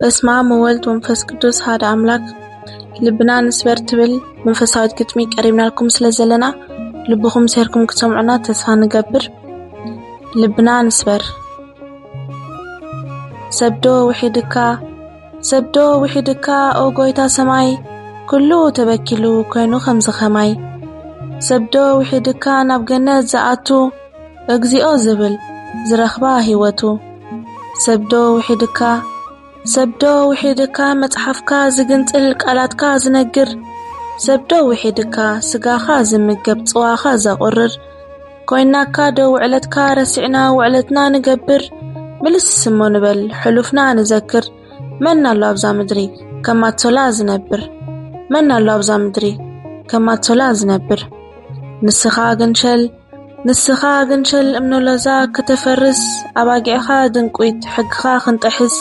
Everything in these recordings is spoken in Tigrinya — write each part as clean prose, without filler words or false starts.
በስመ አብ ወወልድ ወመንፈስ ቅዱስ አሐዱ አምላክ ልብና ንስበር ትብል መንፈሳዊት ግጥሚ ቀሪብናልኩም ስለዘለና ልብኩም ሰርኩም ክትሰምዑና ተስፋ ንገብር። ልብና ንስበር ሰብዶ ውሒድካ ኦ ጎይታ ሰማይ ኩሉ ተበኪሉ ኮይኑ ከምዝ ኸማይ ሰብዶ ውሒድካ ናብ ገነት ዝኣቱ እግዚኦ ዝብል ዝረኽባ ህይወቱ ሰብዶ ውሒድካ መጽሓፍካ ዝግንጽል ቃላትካ ዝነግር ሰብዶ ውሒድካ ስጋኻ ዝምገብ ጽዋኻ ዘቁርር ኮይናካ ዶ ውዕለትካ ረሲዕና ውዕለትና ንገብር ብልስ ስሞ ንበል ሕሉፍና ንዘክር መን ኣሎ ኣብዛ ምድሪ ከማቶላ ዝነብር ንስኻ ግንሸል እምኖሎዛ ከተፈርስ ኣባጊዕኻ ድንቁይት ሕግኻ ክንጠሕስ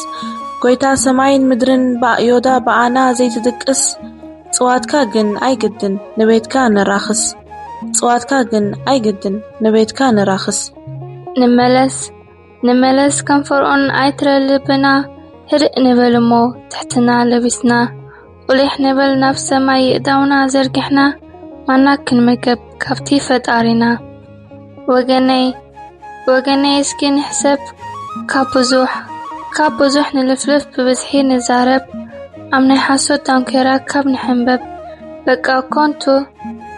ጎይታ ሰማይን ምድርን ባእዮዳ በኣና ዘይትድቅስ ጽዋትካ ግን ኣይግድን ንቤትካ ንራኽስ ንመለስ ከንፈርኦን ኣይትረልብና ህድእ ንበልሞ ትሕትና ለቢስና ቁሊሕ ንበል ናብ ሰማይ እዳውና ዘርጊሕና ማና ክንመገብ ካብቲ ፈጣሪና ወገነይ እስኪ ንሕሰብ ካብ ብዙሕ ንልፍልፍ ብብዝሒ ንዛረብ ኣምናይ ሓሶት ዳንኬራ ካብ ንሕንበብ በቃ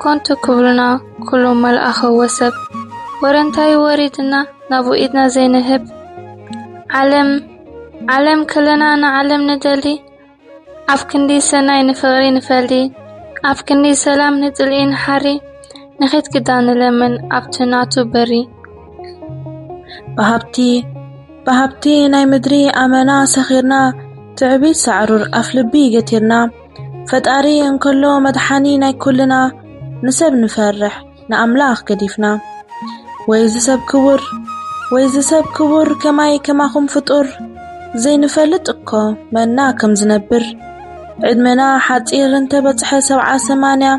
ኮንቱ ክብሉና ኩሉ መልኣኸ ወሰብ ወረንታይ ወሪድና ናብኡ ኢድና ዘይንህብ ዓለም ከለና ንዓለም ንደሊ ኣብ ክንዲ ሰናይ ንፍቕሪ ንፈልዲ ኣብ ክንዲ ሰላም ንጽልኢ ንሓሪ ንኺት ግዳን ንለምን ኣብቲ ናቱ በሪ በሃብቲ ናይ ምድሪ ኣመና ሰኺርና ትዕቢት ሳዕሩር ኣፍ ልቢ ገቲርና ፈጣሪ እንከሎ መድሓኒ ናይ ኩልና ንሰብ ንፈርሕ ንኣምላኽ ገዲፍና ወይዚ ሰብ ክቡር ከማይ ከማኹም ፍጡር ዘይንፈልጥ እኮ መና ከም ዝነብር ዕድመና ሓፂር እንተበፅሐ 70-80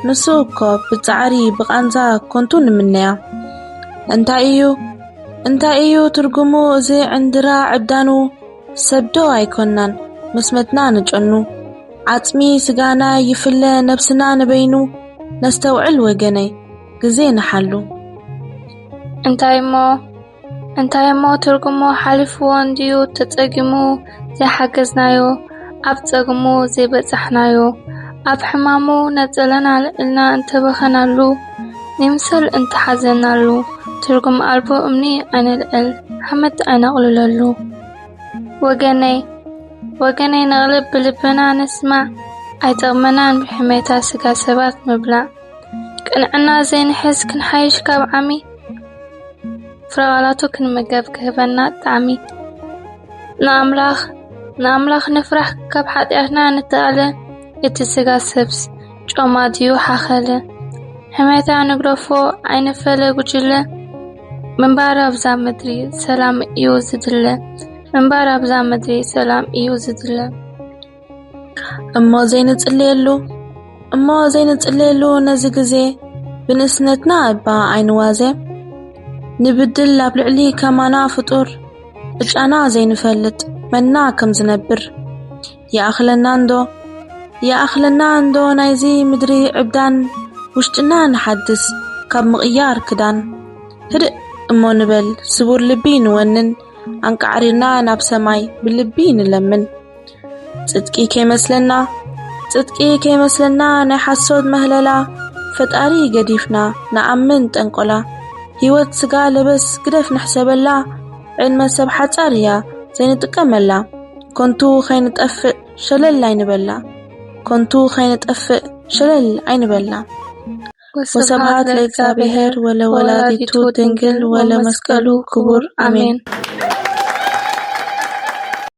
ንሱ እኮ ብፃዕሪ ብቓንዛ ኮንቱ ንምነያ እንታይ እዩ ትርጉሙ እዚ ዕንድራ ዕብዳኑ ሰብዶ ኣይኮናን መስመትና ንጨኑ ዓጽሚ ስጋና ይፍለ ነብስና ንበይኑ ነስተውዕል ወገነይ ግዜ ንሓሉ እንታይሞ ትርጉሙ ሓሊፍዎ እንድዩ ተጸጊሙ ዘይሓገዝናዮ ኣብ ጸግሙ ዘይበጻሕናዮ ኣብ ሕማሙ ነጸለና ልዕልና እንተበኸናሉ ንምስል እንተሓዘናሉ ትርጉም ኣልቦ እምኒ ኣይንልዕል ሓመድ ኣይነቕልለሉ ወገነይ ነቕልብ ብልብና ንስማዕ ኣይጠቕመናን ብሕሜታ ስጋ ሰባት ምብላዕ ቅንዕና ዘይንሕዝ ክንሓይሽ ካብ ዓሚ ፍረቓላቱ ክንመገብ ክህበና ጣዕሚ ንኣምላኽ ንፍራሕ ካብ ሓጢኣትና ንተኣለ እቲ ስጋ ሰብስ ጮማ ድዩ ሓኸለ ሕሜታ ንግረፎ ኣይንፈለ ጉጅለ ምንባር ኣብዛ ምድሪ ሰላም እዩ ዝድለ እሞ ዘይንጽልየሉ ነዚ ግዜ ብንእስነትና እባ ኣይንዋዘ ንብድል ኣብ ልዕሊ ከማና ፍጡር እጫና ዘይንፈልጥ መና ከም ዝነብር ይኣኽለና እንዶ ናይዚ ምድሪ ዕብዳን ውሽጥና ንሓድስ ካብ ምቕያር ክዳን ህድእ እሞ ንበል ስቡር ልቢ ንወንን አንቃዕሪና ናብ ሰማይ ብልቢ ንለምን ጽድቂ ከይመስለና ናይ ሓሶት መህለላ ፈጣሪ ገዲፍና ንኣምን ጠንቆላ ህይወት ስጋ ለበስ ግደፍ ንሕሰበላ ዕድመ ሰብ ሓጻር እያ ዘይንጥቀመላ ኮንቱ ኸይንጠፍእ ሸለል ኣይንበላ ወስብሐት ለእግዚአብሔር ወለወላዲቱ ድንግል ወለመስቀሉ ክቡር አሜን።